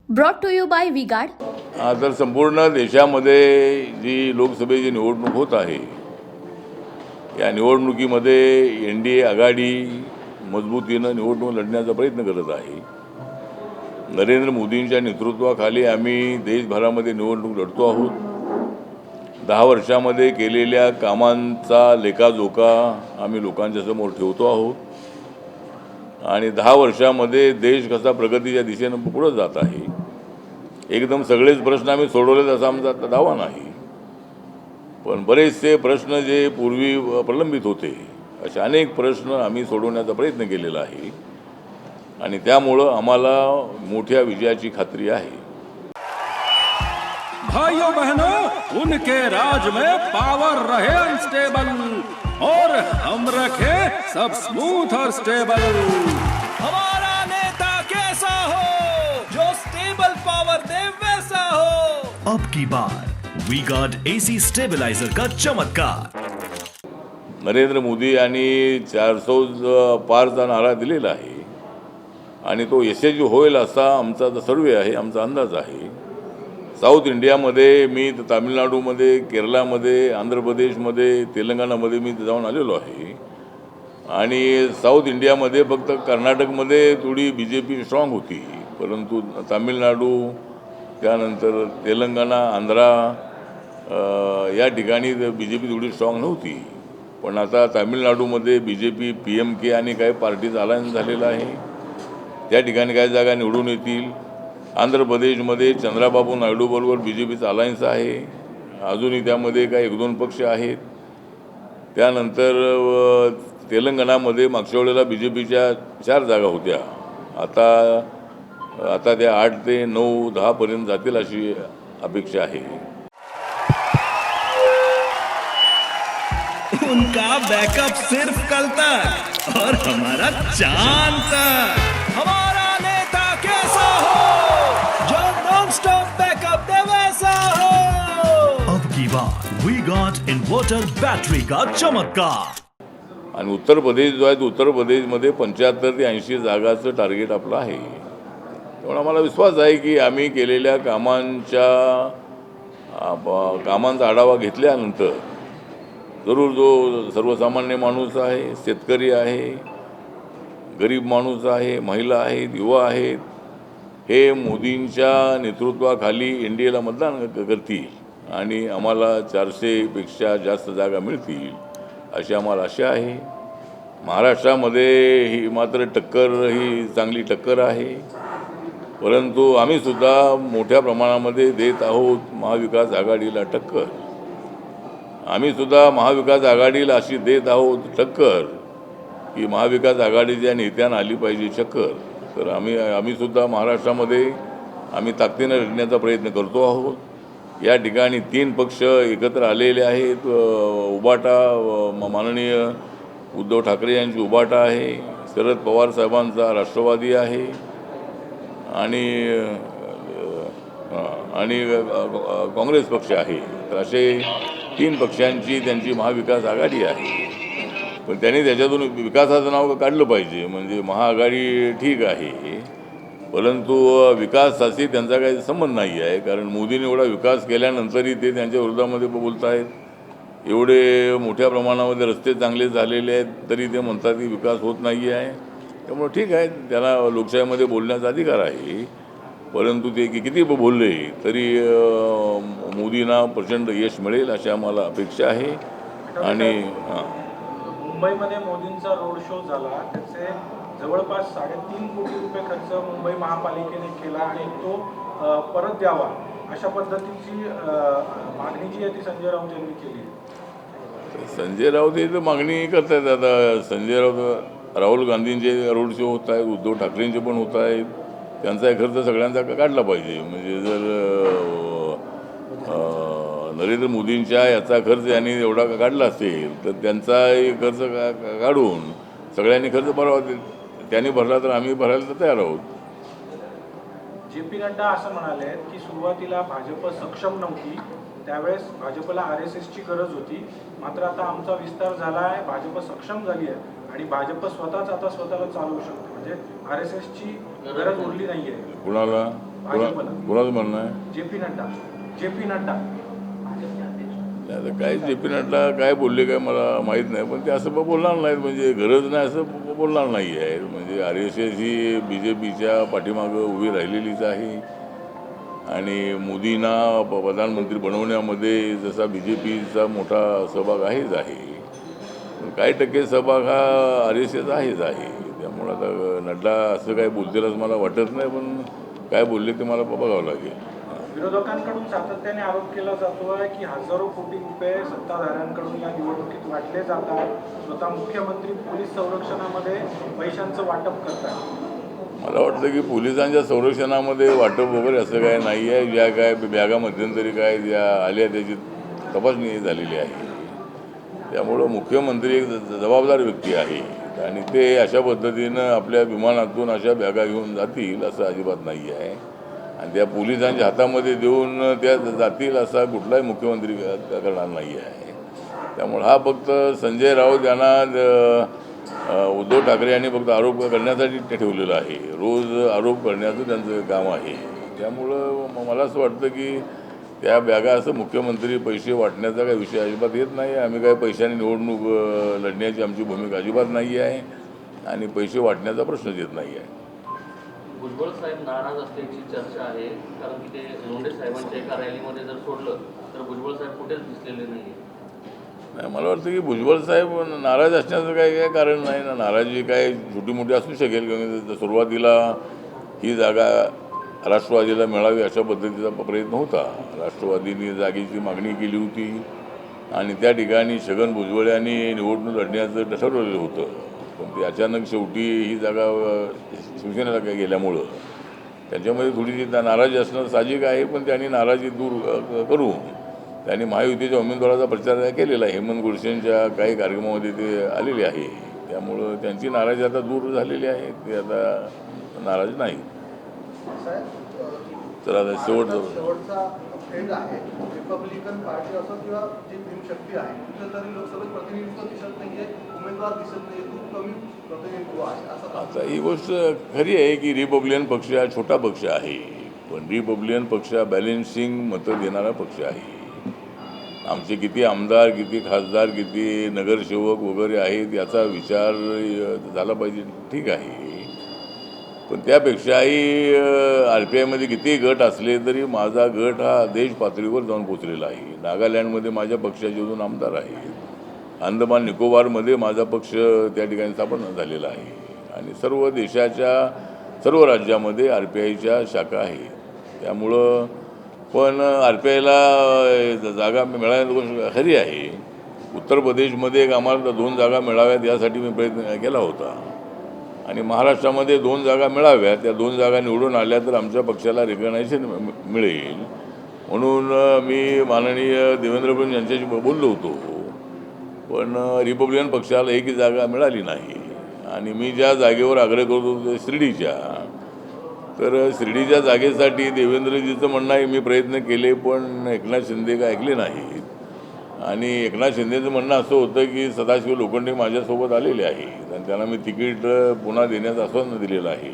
Brought to you by V-Guard. तर संपूर्ण देशामध्ये जी लोकसभेची निवडणूक होत आहे, या निवडणुकीमध्ये NDA आघाडी मजबूतीनं निवडणूक लढण्याचा प्रयत्न करत आहे। नरेंद्र मोदींच्या नेतृत्वाखाली आम्ही देशभरामध्ये निवडणूक लढतो आहोत। 10 वर्षामध्ये केलेल्या कामांचा लेखाजोखा आम्ही लोकांच्या समोर ठेवतो आहोत आणि 10 वर्षामध्ये देश कसा प्रगतीच्या दिशेनं पुढे जात आहे। एकदम सगळेच प्रश्न आम्ही सोडवलेत असा आमचा दावा नाही, पण बरेचसे प्रश्न जे पूर्वी प्रलंबित होते असे अनेक प्रश्न आम्ही सोडवण्याचा प्रयत्न केलेला आहे आणि त्यामुळं आम्हाला मोठ्या विजयाची खात्री आहे। भाइयों बहनों, उनके राज में पावर रहे अनस्टेबल और हम रखे सब स्मूथ और स्टेबल। हमारा नेता कैसा हो जो स्टेबल पावर दे वैसा हो। अब की बार वी गार्ड AC स्टेबलाइजर का चमत्कार। नरेंद्र मोदी यांनी 400 पारचा नारा दिलेला आहे आणि तो यशस्वी होईल असा आमचा सर्वे आहे, आमचा अंदाज आहे। साऊथ इंडियामध्ये मी तामिळनाडूमध्ये, केरळमध्ये, आंध्र प्रदेशमध्ये, तेलंगणामध्ये मी जाऊन आलेलो आहे आणि साऊथ इंडियामध्ये फक्त कर्नाटकमध्ये थोडी BJP स्ट्रॉंग होती, परंतु तामिळनाडू, त्यानंतर तेलंगणा, आंध्रा या ठिकाणी BJP थोडी स्ट्रॉंग नव्हती। पण आता तामिळनाडूमध्ये BJP, PMK आणि काही पार्टीचा अलायन्स झालेला आहे, त्या ठिकाणी काही जागा निवडून येतील। आंध्र प्रदेशमध्ये चंद्राबाबू नायडूबरोबर BJPचा अलायन्स आहे, अजूनही त्यामध्ये काही 1-2 पक्ष आहेत। त्यानंतर तेलंगणामध्ये मागच्या वेळेला BJPच्या 4 जागा होत्या, आता त्या 8 ते 9, 10 पर्यंत जातील अशी अपेक्षा आहे। उनका बैकअप सिर्फ कल तक और हमारा चांद तक। हमारा नेता कैसा हो जो नॉन स्टॉप बैकअप दे वैसा हो। अब की बार वी गार्ड इन्वर्टर बैटरी का चमत्कार। आणि उत्तर प्रदेश जो आहे, उत्तर प्रदेशमध्ये 75 ते 80 जागाचं टार्गेट आपलं आहे। त्यामुळे आम्हाला विश्वास आहे की आम्ही केलेल्या कामांचा आढावा घेतल्यानंतर जरूर जो सर्वसामान्य माणूस आहे, शेतकरी आहे, गरीब माणूस आहे, महिला आहेत, युवा आहेत, हे मोदींच्या नेतृत्वाखाली NDAला मतदान करतील आणि आम्हाला 400 पेक्षा जास्त जागा मिळतील अशी आम्हाला आशा आहे। महाराष्ट्रामध्ये ही मात्र ही चांगली टक्कर आहे, परंतु आम्ही सुद्धा मोठ्या प्रमाणामध्ये देत आहोत महाविकास आघाडीला टक्कर। आम्ही सुद्धा महाविकास आघाडीला अशी देत आहोत टक्कर की महाविकास आघाडीच्या नेत्यांना आली पाहिजे चक्कर। तर आम्ही सुद्धा महाराष्ट्रामध्ये आम्ही ताकदीनं लढण्याचा प्रयत्न करतो आहोत। या ठिकाणी 3 पक्ष एकत्र आलेले आहेत। उबाटा, माननीय उद्धव ठाकरे यांची उबाटा आहे, शरद पवार साहेबांचा राष्ट्रवादी आहे आणि काँग्रेस पक्ष आहे। तर असे 3 पक्षांची त्यांची महाविकास आघाडी आहे, पण त्यांनी त्याच्यातून विकासाचं नाव काढलं पाहिजे। म्हणजे महाआघाडी ठीक आहे, परंतु विकासाशी त्यांचा काही संबंध नाही आहे, कारण मोदींनी एवढा विकास केल्यानंतरही ते त्यांच्या विरोधामध्ये बोलत आहेत। एवढे मोठ्या प्रमाणामध्ये रस्ते चांगले झालेले आहेत तरी ते म्हणतात की विकास होत नाही आहे। त्यामुळे ठीक आहे, त्यांना लोकशाहीमध्ये बोलण्याचा अधिकार आहे, परंतु ते किती बोलले तरी मोदींना प्रचंड यश मिळेल अशी आम्हाला अपेक्षा आहे। आणि मुंबईमध्ये मोदींचा रोड शो झाला, त्याचे जवळपास 3.5 कोटी रुपये खर्च मुंबई महापालिकेने केला आणि तो परत द्यावा अशा पद्धतीची मागणी जी आहे ती संजय राऊत यांनी केली। संजय राऊत हे तर मागणी करतायत। आता संजय राऊत, राहुल गांधींचे रोड शो होत आहेत, उद्धव ठाकरेंचे पण होत आहेत, त्यांचा खर्च सगळ्यांचा काढला पाहिजे। म्हणजे जर नरेंद्र मोदींच्या याचा खर्च यांनी एवढा काढला असेल तर त्यांचाही खर्च काढून सगळ्यांनी खर्च भरावा। त्यांनी भरला तर आम्ही भरायला तर तयार आहोत। JP नड्डा असं म्हणाले की सुरुवातीला भाजप सक्षम नव्हती, त्यावेळेस भाजपला RSSची गरज होती, मात्र आता आमचा विस्तार झाला आहे, भाजप सक्षम झाली आहे आणि भाजप स्वतःच आता स्वतःला चालवू शकते, म्हणजे RSSची गरज उरली नाहीये। कुणाला? भाजपला कोणाचं म्हणणं आहे? जे पी नड्डा आता काय जे पी नड्डा काय बोलले काय मला माहीत नाही, पण ते असं बोलणार नाहीत, म्हणजे गरज नाही असं बोलणार नाही आहे. म्हणजे RSS ही BJPच्या पाठीमागं उभी राहिलेलीच आहे आणि मोदींना प्रधानमंत्री बनवण्यामध्ये जसा BJPचा मोठा सहभाग आहेच आहे, पण काही टक्के सहभाग हा RSS आहेच आहे. त्यामुळं आता नड्डा असं काय बोलतील असं मला वाटत नाही, पण काय बोलले ते मला बघावं लागेल. विरोधकांकडून सातत्याने आरोप केला जातो आहे की हजारो कोटी रुपये सत्ताधाऱ्यांकडून या निवडणुकीत वाटले जातात. स्वतः मुख्यमंत्री पोलीस संरक्षणामध्ये पैशांचं वाटप करतात. मला वाटतं की पोलिसांच्या संरक्षणामध्ये वाटप वगैरे असं काय नाही आहे. ज्या काय बॅगा मध्यंतरी काय ज्या आल्या त्याची तपासणी झालेली आहे. त्यामुळं मुख्यमंत्री एक जबाबदार व्यक्ती आहे आणि ते अशा पद्धतीनं आपल्या विमानातून अशा बॅगा घेऊन जातील असं अजिबात नाही आहे आणि त्या पोलिसांच्या हातामध्ये देऊन त्या जातील असा कुठलाही मुख्यमंत्री करणार नाही आहे. त्यामुळे हा फक्त संजय राऊत यांना उद्धव ठाकरे यांनी फक्त आरोप करण्यासाठी ते ठेवलेलं आहे. रोज आरोप करण्याचं त्यांचं काम आहे. त्यामुळं मला असं वाटतं की त्या बॅगा असं मुख्यमंत्री पैसे वाटण्याचा काही विषय अजिबात येत नाही. आम्ही काय पैशाने निवडणूक लढण्याची आमची भूमिका अजिबात नाही आहे आणि पैसे वाटण्याचा प्रश्नच येत नाही आहे. भुजबळ साहेब नाराज असल्याची चर्चा आहे, कारण की ते लोंढे साहेबांच्या एका रॅलीमध्ये जर सोडलं तर भुजबळ साहेब कुठेच दिसलेले नाही. मला वाटतं की भुजबळ साहेब नाराज असण्याचं काय कारण नाही ना. नाराजी काय छोटी मोठी असू शकेल, कारण सुरुवातीला ही जागा राष्ट्रवादीला मिळावी अशा पद्धतीचा प्रयत्न होता. राष्ट्रवादीने जागेची मागणी केली होती आणि त्या ठिकाणी छगन भुजबळ यांनी निवडणूक लढण्याचं ठरवलेलं होतं, पण ते अचानक शेवटी ही जागा शिवसेनेला गेल्यामुळं त्यांच्यामध्ये थोडीशी नाराजी असणं साहजिक आहे. पण त्यांनी नाराजी दूर करून त्यांनी महायुतीच्या उमेदवाराचा प्रचार केलेला आहे. हेमंत गोडसेंच्या काही कार्यक्रमामध्ये ते आलेले आहे. त्यामुळं त्यांची नाराजी आता दूर झालेली आहे, ते आता नाराज नाही. तर आता शेवटचा ट्रेंड आहे रिपब्लिकन पार्टी असो किंवा जी भीमशक्ती आहे, कुठलं तरी लोकसभेत प्रतिनिधित्व दिसत नाहीये, उमेदवार दिसत नाहीये, खूप कमी प्रतिनिधित्व आहे असं. आता ही गोष्ट खरी आहे की रिपब्लिकन पक्ष हा छोटा पक्ष आहे, पण रिपब्लिकन पक्ष हा बॅलेन्सिंग मतं देणारा पक्ष आहे. आमचे किती आमदार, किती खासदार, किती नगरसेवक वगैरे आहेत याचा विचार झाला पाहिजे, ठीक आहे. पण त्यापेक्षाही RPIमध्ये किती गट असले तरी माझा गट हा देश पातळीवर जाऊन पोचलेला आहे. नागालँडमध्ये माझ्या पक्षाचे दोन आमदार आहेत. अंदमान निकोबारमध्ये माझा पक्ष त्या ठिकाणी स्थापन झालेला आहे आणि सर्व देशाच्या सर्व राज्यामध्ये RPIच्या शाखा आहेत. त्यामुळं पण RPIला जागा मिळायला गोष्ट खरी आहे. उत्तर प्रदेशमध्ये एक आम्हाला 2 जागा मिळाव्यात यासाठी मी प्रयत्न केला होता आणि महाराष्ट्रामध्ये 2 जागा मिळाव्यात. त्या 2 जागा निवडून आल्या तर आमच्या पक्षाला रिकग्नायझेशन मिळेल म्हणून मी माननीय देवेंद्र फडणवीस यांच्याशी बोललो होतो. पण रिपब्लिकन पक्षाला एकही जागा मिळाली नाही आणि मी ज्या जागेवर आग्रह करत होतो शिर्डीच्या, तर शिर्डीच्या जागेसाठी देवेंद्रजीचं म्हणणं आहे मी प्रयत्न केले पण एकनाथ शिंदे काय ऐकले नाहीत आणि एकनाथ शिंदेचं म्हणणं असं होतं की सदाशिव लोखंडे माझ्यासोबत आलेले आहेत आणि त्यांना मी तिकीट पुन्हा देण्याचं आश्वासन दिलेलं आहे.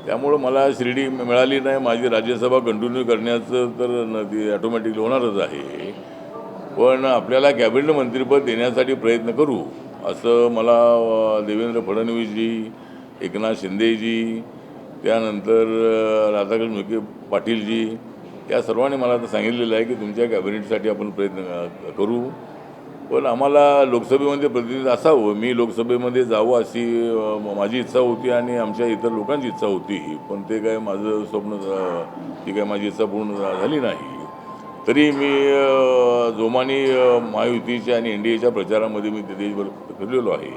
त्यामुळं मला शिर्डी मिळाली नाही. माझी राज्यसभा कंटिन्यू करण्याचं तर ती ऑटोमॅटिकली होणारच आहे, पण आपल्याला कॅबिनेट मंत्रीपद देण्यासाठी प्रयत्न करू असं मला देवेंद्र फडणवीसजी, एकनाथ शिंदेजी, त्यानंतर राधाकृष्ण विखे पाटीलजी या सर्वांनी मला आता सांगितलेलं आहे की तुमच्या कॅबिनेटसाठी आपण प्रयत्न करू. पण आम्हाला लोकसभेमध्ये प्रतिनिधी असावं, मी लोकसभेमध्ये जावं अशी माझी इच्छा होती आणि आमच्या इतर लोकांची इच्छा होती, पण ते काय माझं स्वप्न ती काय माझी इच्छा पूर्ण झाली नाही. तरी मी जोमाने महायुतीच्या आणि NDAच्या प्रचारामध्ये मी ते देशभर फिरलेलो आहे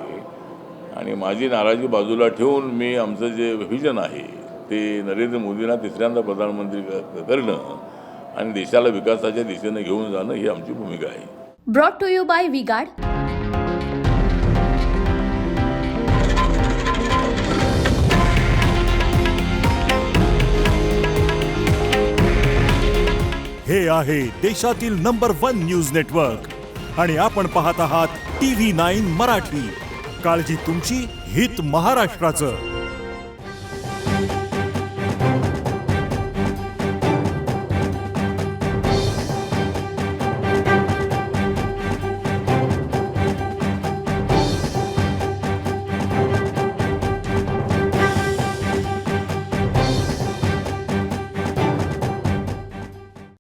आणि माझी नाराजी बाजूला ठेवून मी आमचं जे व्हिजन आहे ते नरेंद्र मोदींना तिसऱ्यांदा प्रधानमंत्री करणं आणि देशाला विकासाच्या दिशेने घेऊन जाणं ही आमची भूमिका आहे. Brought to you by V-Guard. हे आहे देशातील नंबर 1 न्यूज नेटवर्क आणि आपण पाहत आहात TV9 मराठी. काळजी तुमची, हित महाराष्ट्राचं.